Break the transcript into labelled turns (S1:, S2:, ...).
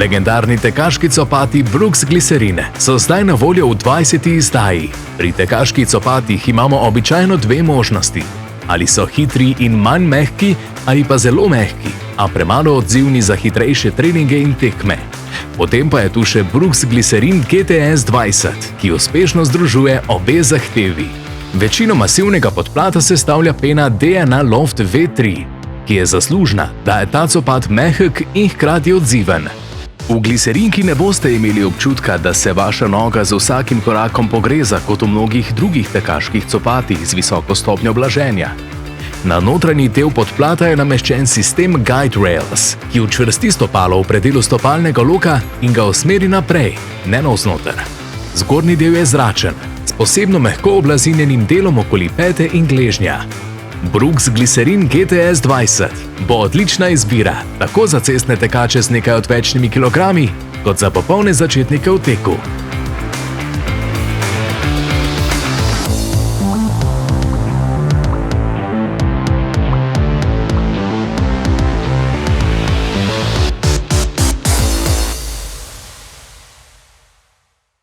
S1: Legendarni tekaški copati Brooks Glycerin so zdaj na voljo v 20. izdaji. Pri tekaških copatih imamo običajno dve možnosti. Ali so hitri in manj mehki, ali pa zelo mehki, a premalo odzivni za hitrejše treninge in tekme. Potem pa je tu še Brooks Glycerin GTS 20, ki uspešno združuje obe zahtevi. Večino masivnega podplata sestavlja pena DNA Loft V3, ki je zaslužna, da je ta copat mehek in hkrati odziven. V gliserinki ne boste imeli občutka, da se vaša noga z vsakim korakom pogreza kot v mnogih drugih tekaških copatih z visoko stopnjo blaženja. Na notranji del podplata je nameščen sistem Guide Rails, ki učvrsti stopalo v predelu stopalnega loka in ga usmeri naprej, ne navznoter. Zgornji del je zračen, s posebno mehko oblazinjenim delom okoli pete in gležnja. Brooks Glycerin GTS 20 bo odlična izbira tako za cestne tekače z nekaj odvečnimi kilogrami, kot za popolne začetnike v teku.